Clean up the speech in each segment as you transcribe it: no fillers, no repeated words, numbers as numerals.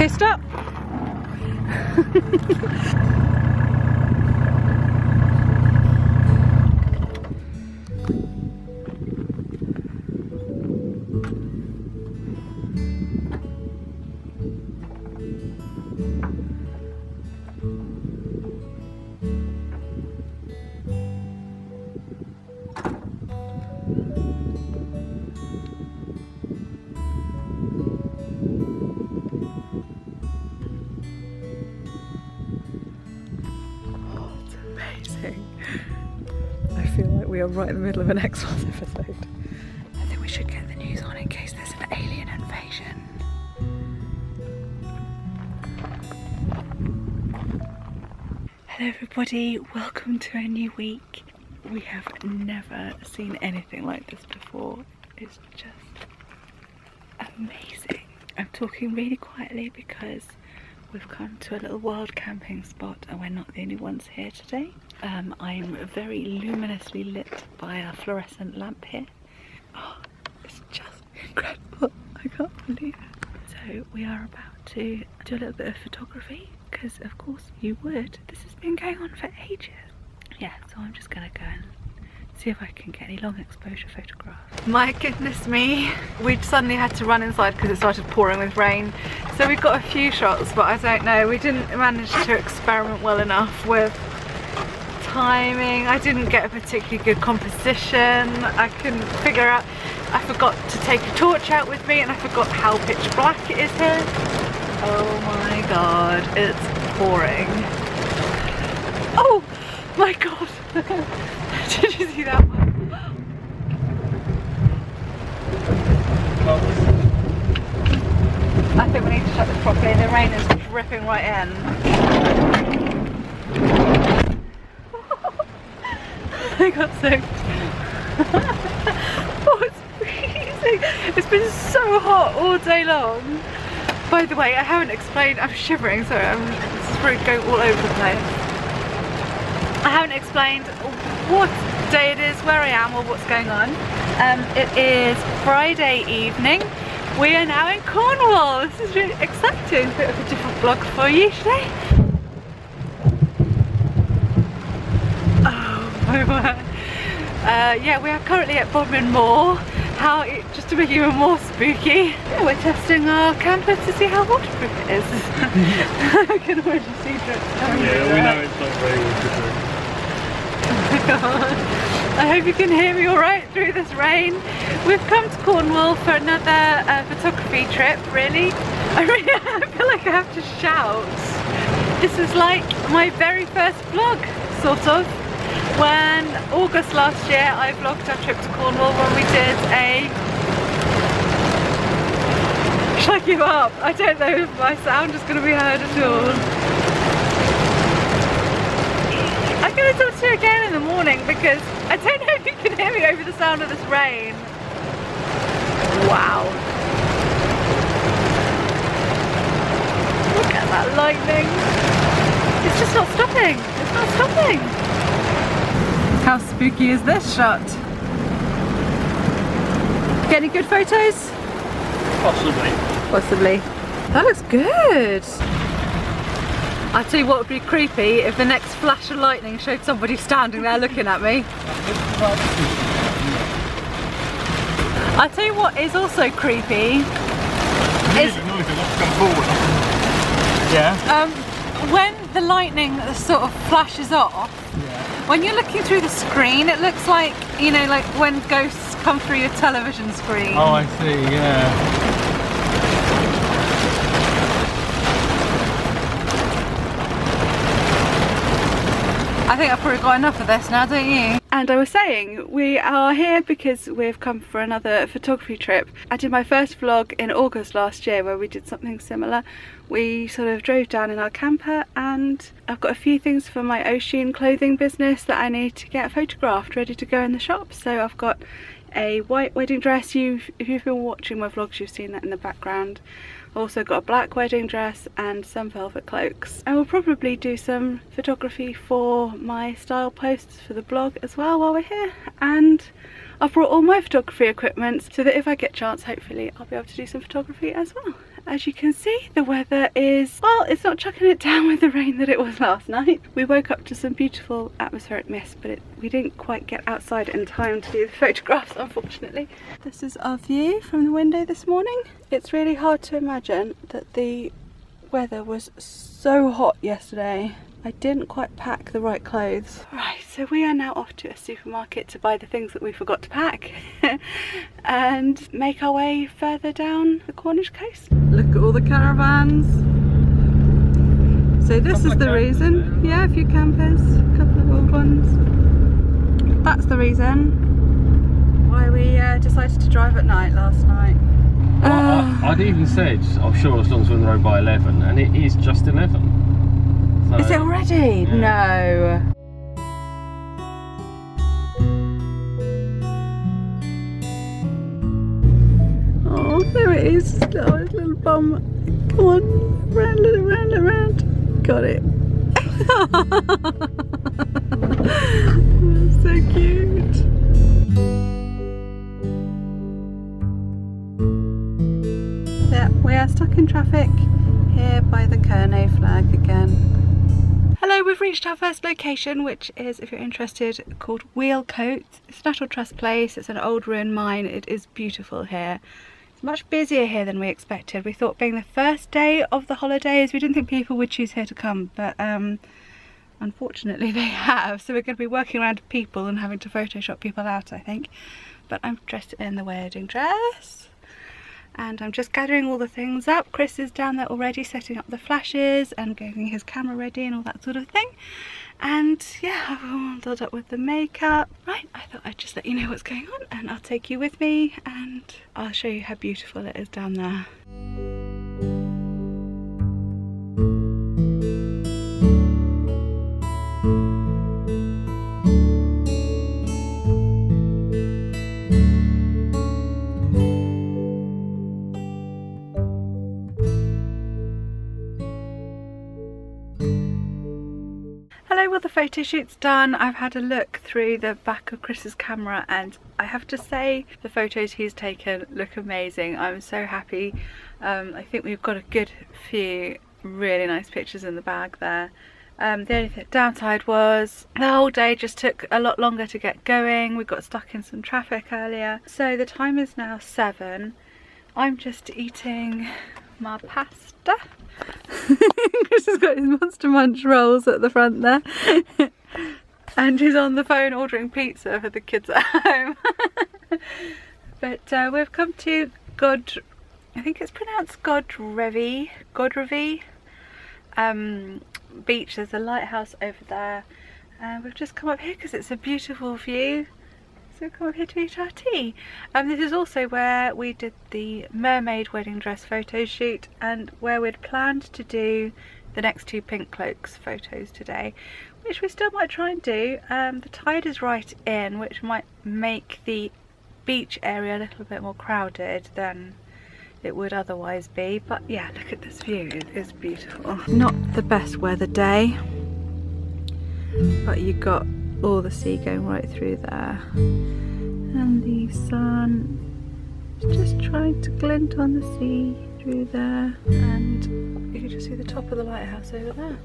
Okay, stop. I feel like we are right in the middle of an X-Files episode. I think we should get the news on in case there's an alien invasion. Hello everybody, welcome to a new week. We have never seen anything like this before. It's just amazing. I'm talking really quietly because we've come to a little wild camping spot and we're not the only ones here today. I'm very luminously lit by a fluorescent lamp here. Oh, it's just incredible. I can't believe it. So we are about to do a little bit of photography because of course you would. This has been going on for ages. Yeah, so I'm just gonna go and see if I can get any long exposure photographs. My goodness me, we suddenly had to run inside because it started pouring with rain. So we got a few shots, but I don't know, we didn't manage to experiment well enough with timing. I didn't get a particularly good composition. I couldn't figure out, I forgot to take a torch out with me and I forgot how pitch black it is here. Oh my god, it's pouring. Oh my god. Did you see that one? I think we need to shut this properly. The rain is dripping right in. I got soaked. Oh, it's freezing. It's been so hot all day long. By the way, I haven't explained, I'm shivering, so this is really going all over the place. I haven't explained what day it is, where I am, or what's going on. It is Friday evening. We are now in Cornwall. This is really exciting. A bit of a different vlog for you today. Oh my word. Yeah, we are currently at Bodmin Moor. Just to make it even more spooky. Yeah, we're testing our camper to see how waterproof it is. I can already see drips coming. Yeah, we know it's not very waterproof. I hope you can hear me alright through this rain. We've come to Cornwall for another photography trip, really. I feel like I have to shout. This is like my very first vlog, sort of. When August last year I vlogged our trip to Cornwall when we did a... Shall I give up? I don't know if my sound is going to be heard at all. I'm going to talk to you again in the morning because I don't know if you can hear me over the sound of this rain. Wow. Look at that lightning. It's just not stopping. It's not stopping. How spooky is this shot? Get any good photos? Possibly. Possibly. That looks good. I tell you what would be creepy if the next flash of lightning showed somebody standing there looking at me. I tell you what is also creepy is yeah. When the lightning sort of flashes off, when you're looking through the screen, it looks like, you know, like when ghosts come through your television screen. Oh, I see, yeah. I think I've probably got enough of this now, don't you? And I was saying, we are here because we've come for another photography trip. I did my first vlog in August last year where we did something similar. We sort of drove down in our camper and I've got a few things for my Ocean clothing business that I need to get photographed, ready to go in the shop. So I've got a white wedding dress. If you've been watching my vlogs, you've seen that in the background. I've also got a black wedding dress and some velvet cloaks. I will probably do some photography for my style posts for the blog as well while we're here, and I've brought all my photography equipment so that if I get a chance, hopefully I'll be able to do some photography as well. As you can see, the weather is, well, it's not chucking it down with the rain that it was last night. We woke up to some beautiful atmospheric mist, but we didn't quite get outside in time to do the photographs, unfortunately. This is our view from the window this morning. It's really hard to imagine that the weather was so hot yesterday. I didn't quite pack the right clothes. Right, so we are now off to a supermarket to buy the things that we forgot to pack and make our way further down the Cornish coast. Look at all the caravans. So this is the reason. Yeah, a few campers, a couple of old ones. That's the reason why we decided to drive at night last night. I'd even said, I'm sure as long as we're on the road by 11, and it is just 11. So, is it already? Yeah. No. Oh, there it is. Oh, it's a little bum. Come on, round, little round, little round. Got it. That's so cute. Yeah, we are stuck in traffic here by the Cornwall flag again. Hello, we've reached our first location, which is, if you're interested, called Wheelcote. It's a National Trust place. It's an old ruined mine. It is beautiful here. It's much busier here than we expected. We thought being the first day of the holidays, we didn't think people would choose here to come, but unfortunately they have. So we're going to be working around people and having to Photoshop people out, I think. But I'm dressed in the wedding dress. And I'm just gathering all the things up. Chris is down there already setting up the flashes and getting his camera ready and all that sort of thing. And yeah, I've all dolled up with the makeup. Right, I thought I'd just let you know what's going on and I'll take you with me and I'll show you how beautiful it is down there. Hello, well the photo shoot's done. I've had a look through the back of Chris's camera and I have to say the photos he's taken look amazing. I'm so happy. I think we've got a good few really nice pictures in the bag there. The only downside was the whole day just took a lot longer to get going. We got stuck in some traffic earlier. So the time is now 7. I'm just eating my pasta. Chris has got his Monster Munch rolls at the front there. And he's on the phone ordering pizza for the kids at home. But we've come to I think it's pronounced Godrevy beach. There's a lighthouse over there. And we've just come up here because it's a beautiful view. So come up here to eat our tea. This is also where we did the mermaid wedding dress photo shoot and where we'd planned to do the next 2 pink cloaks photos today, which we still might try and do. The tide is right in, which might make the beach area a little bit more crowded than it would otherwise be. But yeah, look at this view, it is beautiful. Not the best weather day, but you got all the sea going right through there and the sun is just trying to glint on the sea through there, and you can just see the top of the lighthouse over there.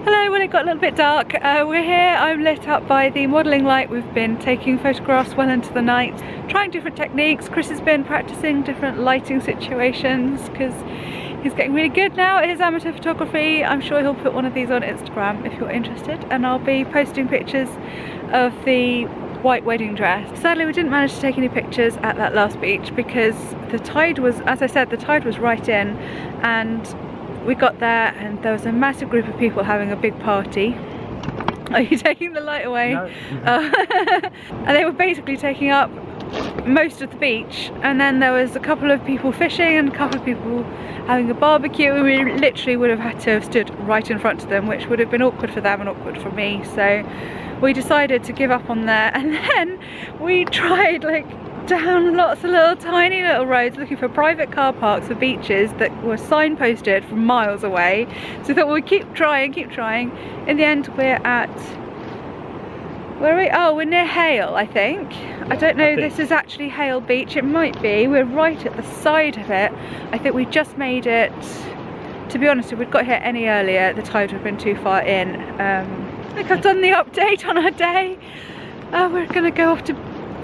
Hello, well it got a little bit dark. We're here, I'm lit up by the modelling light. We've been taking photographs well into the night, trying different techniques. Chris has been practicing different lighting situations because he's getting really good now at his amateur photography. I'm sure he'll put one of these on Instagram if you're interested, and I'll be posting pictures of the white wedding dress. Sadly we didn't manage to take any pictures at that last beach because the tide was, as I said, the tide was right in, and we got there and there was a massive group of people having a big party. Are you taking the light away? No. And they were basically taking up most of the beach, and then there was a couple of people fishing and a couple of people having a barbecue, and we literally would have had to have stood right in front of them, which would have been awkward for them and awkward for me. So we decided to give up on there, and then we tried like down lots of little tiny little roads looking for private car parks for beaches that were signposted from miles away. So we thought we'd keep trying. In the end we're at, where are we? Oh, we're near Hale, I think. Yeah, I don't know if this is actually Hale Beach. It might be. We're right at the side of it. I think we just made it. To be honest, if we'd got here any earlier, the tide would have been too far in. I think I've done the update on our day. We're going to go off to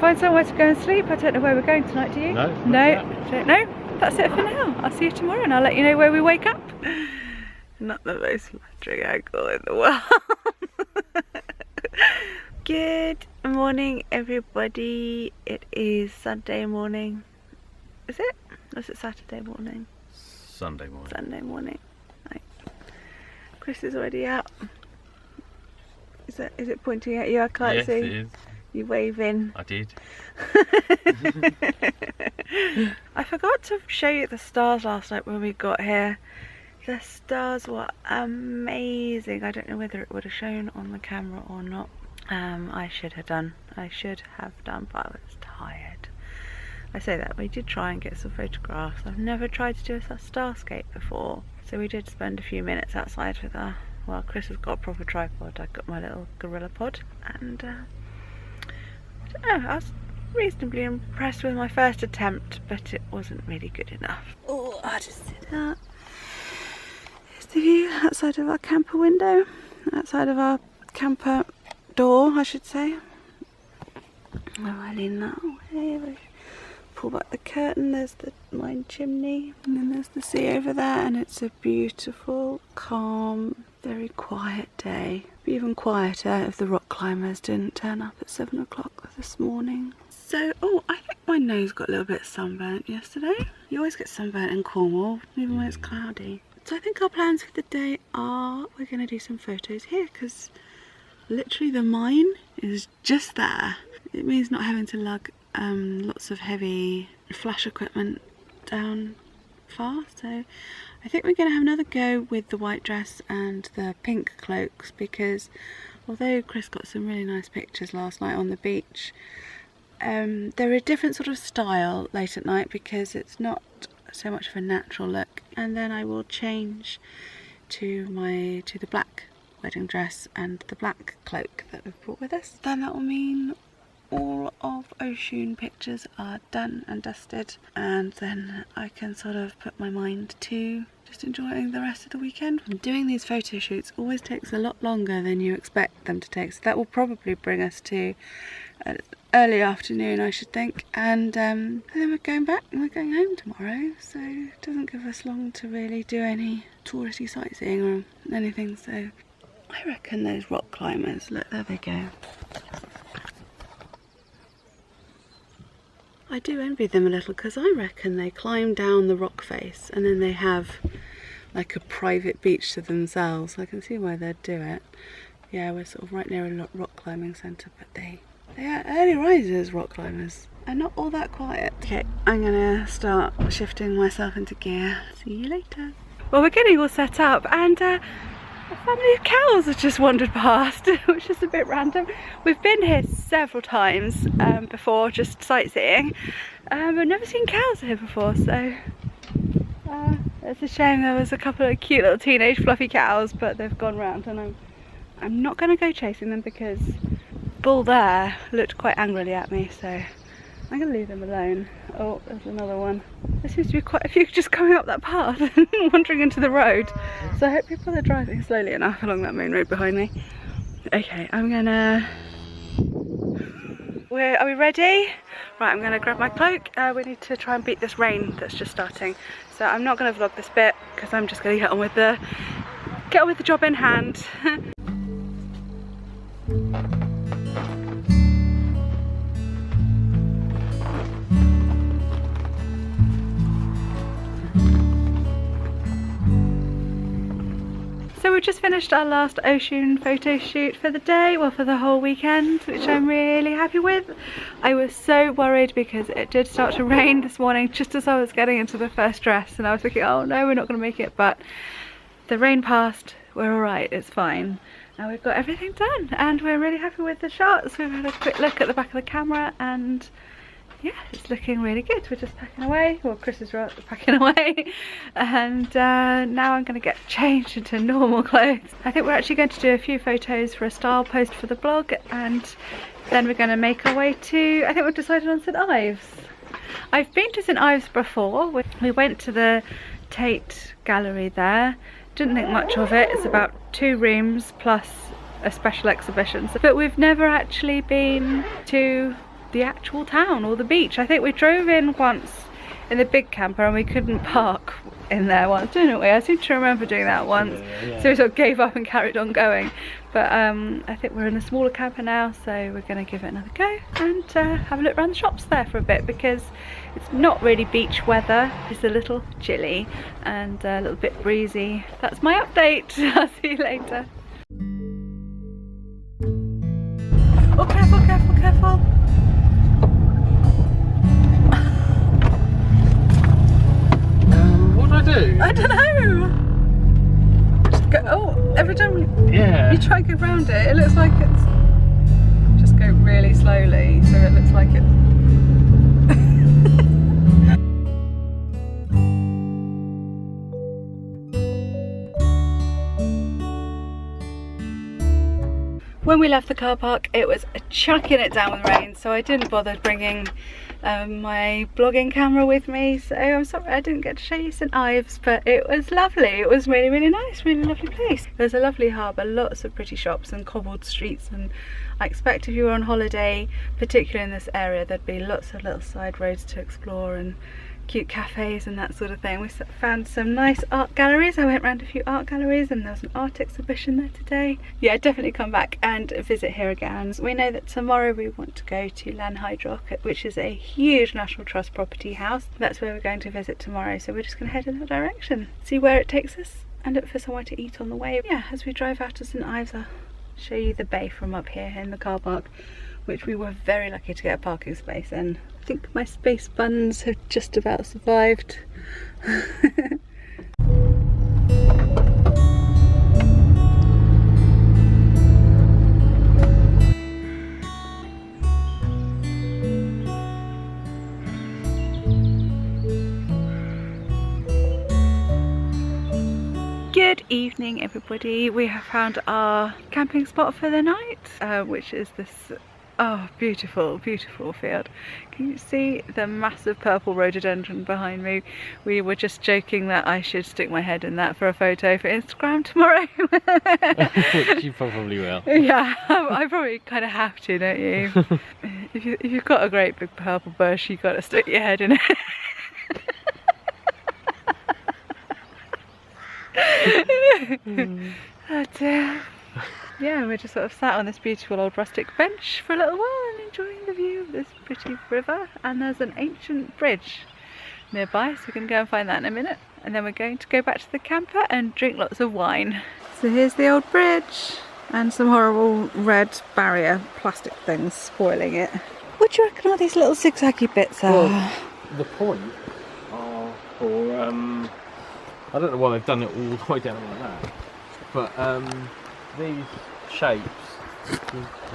find somewhere to go and sleep. I don't know where we're going tonight, do you? No. Don't know. That's it for now. I'll see you tomorrow and I'll let you know where we wake up. Not the most flattering angle in the world. Good morning, everybody. It is Sunday morning. Is it? Or is it Saturday morning? Sunday morning. Sunday morning. Right. Chris is already out. Is it pointing at you? I can't see. Yes, it is. You waving. I did. I forgot to show you the stars last night when we got here. The stars were amazing. I don't know whether it would have shown on the camera or not. I should have done, but I was tired. I say that, we did try and get some photographs. I've never tried to do a starscape before, so we did spend a few minutes outside with our, well, Chris has got a proper tripod, I got my little gorilla pod, and I don't know, I was reasonably impressed with my first attempt, but it wasn't really good enough. Oh, I'll just sit up. Here's the view outside of our camper window, outside of our camper door, I should say. Oh, I lean that way. Pull back the curtain, there's the mine chimney, and then there's the sea over there, and it's a beautiful, calm, very quiet day. Be even quieter if the rock climbers didn't turn up at 7 o'clock this morning. So, oh, I think my nose got a little bit sunburnt yesterday. You always get sunburnt in Cornwall, even when it's cloudy. So I think our plans for the day are, we're going to do some photos here, because literally the mine is just there. It means not having to lug lots of heavy flash equipment down far, so I think we're going to have another go with the white dress and the pink cloaks, because although Chris got some really nice pictures last night on the beach, they're a different sort of style late at night because it's not so much of a natural look. And then I will change to the black wedding dress and the black cloak that we've brought with us. Then that will mean all of Oshun pictures are done and dusted, and then I can sort of put my mind to just enjoying the rest of the weekend. Doing these photo shoots always takes a lot longer than you expect them to take, so that will probably bring us to early afternoon, I should think, and then we're going back and we're going home tomorrow, so it doesn't give us long to really do any touristy sightseeing or anything. So I reckon those rock climbers, look, there they go. I do envy them a little, because I reckon they climb down the rock face and then they have like a private beach to themselves. I can see why they'd do it. Yeah, we're sort of right near a rock climbing centre, but they are early risers, rock climbers, and not all that quiet. Okay, I'm gonna start shifting myself into gear. See you later. Well, we're getting all set up, and a family of cows have just wandered past, which is a bit random. We've been here several times before, just sightseeing. We've never seen cows here before, so it's a shame. There was a couple of cute little teenage fluffy cows, but they've gone round, and I'm not going to go chasing them because bull there looked quite angrily at me, so I'm going to leave them alone. Oh, there's another one. There seems to be quite a few just coming up that path and wandering into the road. So I hope people are driving slowly enough along that main road behind me. Okay, I'm gonna... Are we ready? Right, I'm gonna grab my cloak. We need to try and beat this rain that's just starting. So I'm not gonna vlog this bit because I'm just gonna get on with the job in hand. So we've just finished our last Oshun photo shoot for the day, well, for the whole weekend, which I'm really happy with. I was so worried because it did start to rain this morning just as I was getting into the first dress, and I was thinking, oh no, we're not going to make it, but the rain passed, we're alright, it's fine. Now we've got everything done and we're really happy with the shots. We've had a quick look at the back of the camera, and yeah, it's looking really good. We're just packing away. Well, Chris is packing away. And now I'm going to get changed into normal clothes. I think we're actually going to do a few photos for a style post for the blog. And then we're going to make our way to, I think we've decided on St Ives. I've been to St Ives before. We went to the Tate gallery there. Didn't think much of it. It's about 2 rooms plus a special exhibition. But we've never actually been to the actual town or the beach. I think we drove in once in the big camper and we couldn't park in there once, didn't we? I seem to remember doing that once. Yeah. So we sort of gave up and carried on going. But I think we're in a smaller camper now, so we're going to give it another go and have a look around the shops there for a bit, because it's not really beach weather. It's a little chilly and a little bit breezy. That's my update. I'll see you later. Oh, careful, careful, careful. What do I do? I don't know. Just go, oh, every time you try and go round it, it looks like it's, just go really slowly so it looks like it. When we left the car park, it was chucking it down with rain, so I didn't bother bringing my blogging camera with me. So I'm sorry I didn't get to show you St Ives, but it was lovely. It was really, really nice, really lovely place. There's a lovely harbour, lots of pretty shops and cobbled streets, and I expect if you were on holiday, particularly in this area, there'd be lots of little side roads to explore and cute cafes and that sort of thing. We found some nice art galleries. I went around a few art galleries and there was an art exhibition there today. Yeah, definitely come back and visit here again. We know that tomorrow we want to go to Lanhydrock, which is a huge National Trust property house. That's where we're going to visit tomorrow, so we're just going to head in that direction, see where it takes us and look for somewhere to eat on the way. Yeah, as we drive out of St Ives, I'll show you the bay from up here in the car park, which we were very lucky to get a parking space in. I think my space buns have just about survived. Good evening everybody. We have found our camping spot for the night, which is this beautiful, beautiful field. Can you see the massive purple rhododendron behind me? We were just joking that I should stick my head in that for a photo for Instagram tomorrow. Which you probably will. Yeah, I probably kind of have to, don't you? If you've got a great big purple bush, you've got to stick your head in it. Oh dear. Yeah, we're just sort of sat on this beautiful old rustic bench for a little while and enjoying the view of this pretty river, and there's an ancient bridge nearby, so we're going to go and find that in a minute, and then we're going to go back to the camper and drink lots of wine. So here's the old bridge and some horrible red barrier plastic things spoiling it. What do you reckon all these little zigzaggy bits are? Well, the point are for I don't know why they've done it all the way down like that, but these shapes,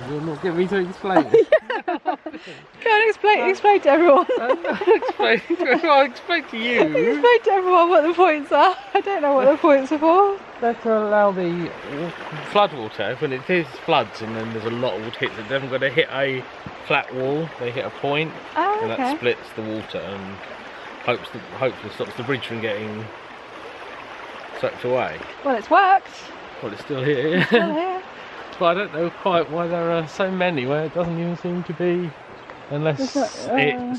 you're not getting me to explain. Go and explain to everyone. I'll explain to you. Explain to everyone what the points are. I don't know what the points are for. They're to allow the flood water, when it is floods and then there's a lot of water hits, it doesn't got to hit a flat wall, they hit a point, and that splits the water and hopefully stops the bridge from getting swept away. Well, it's worked. Well, it's still here. It's still here. But I don't know quite why there are so many where it doesn't even seem to be, unless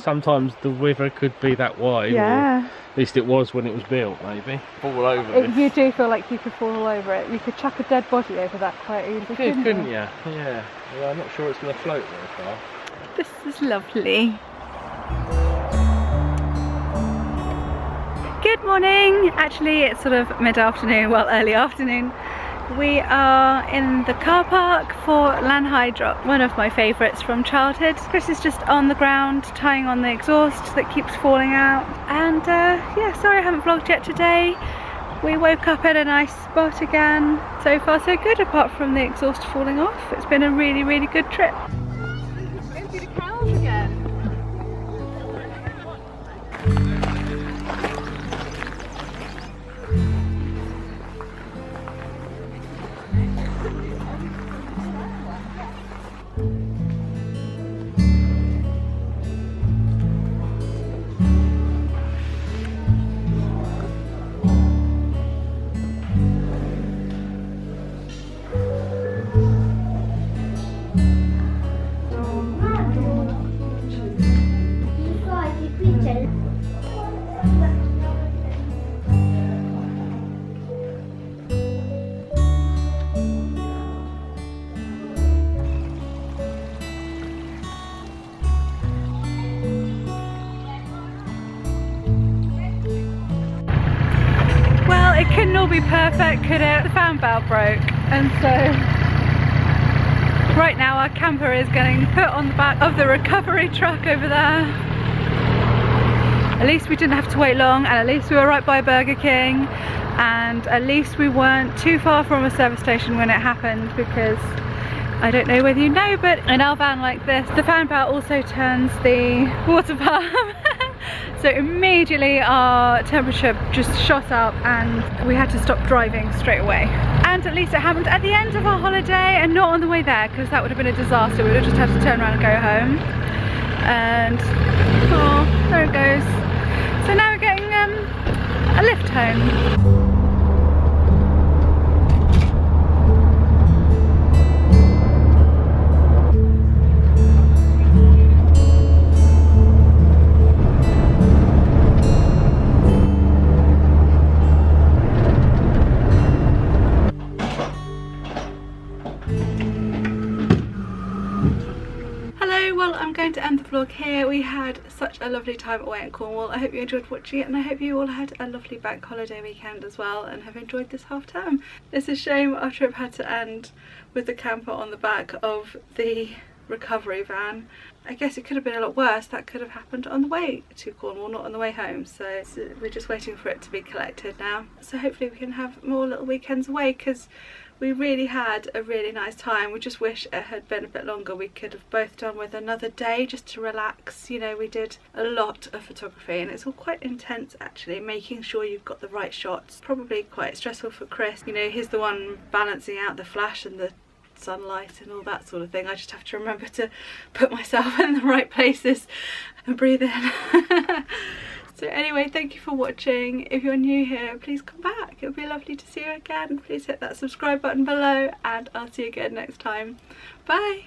sometimes the river could be that wide. Yeah. Or at least it was when it was built, maybe. Fall over it. You do feel like you could fall all over it. You could chuck a dead body over that quite easily, couldn't you? Yeah. Well, I'm not sure it's going to float very far. This is lovely. Good morning. Actually, it's sort of mid-afternoon, well, early afternoon. We are in the car park for Lanhydrock, one of my favourites from childhood. Chris is just on the ground tying on the exhaust that keeps falling out. And yeah, sorry I haven't vlogged yet today. We woke up at a nice spot again. So far so good, apart from the exhaust falling off. It's been a really, really good trip. Going to see the cows again. It couldn't all be perfect, could it? The fan valve broke, and so right now our camper is getting put on the back of the recovery truck over there. At least we didn't have to wait long, and at least we were right by Burger King, and at least we weren't too far from a service station when it happened, because I don't know whether you know, but in our van like this, the fan valve also turns the water pump. So immediately our temperature just shot up and we had to stop driving straight away. And at least it happened at the end of our holiday and not on the way there, because that would have been a disaster. We would have just had to turn around and go home. And oh, there it goes. So now we're getting a lift home. I'm going to end the vlog here. We had such a lovely time away in Cornwall. I hope you enjoyed watching it, and I hope you all had a lovely bank holiday weekend as well and have enjoyed this half term. It's a shame our trip had to end with the camper on the back of the recovery van. I guess it could have been a lot worse. That could have happened on the way to Cornwall, not on the way home. So we're just waiting for it to be collected now. So hopefully we can have more little weekends away, because we really had a really nice time. We just wish it had been a bit longer. We could have both done with another day just to relax. You know, we did a lot of photography and it's all quite intense actually, making sure you've got the right shots. Probably quite stressful for Chris. You know, he's the one balancing out the flash and the sunlight and all that sort of thing. I just have to remember to put myself in the right places and breathe in. So anyway, thank you for watching. If you're new here, please come back. It would be lovely to see you again. Please hit that subscribe button below and I'll see you again next time. Bye!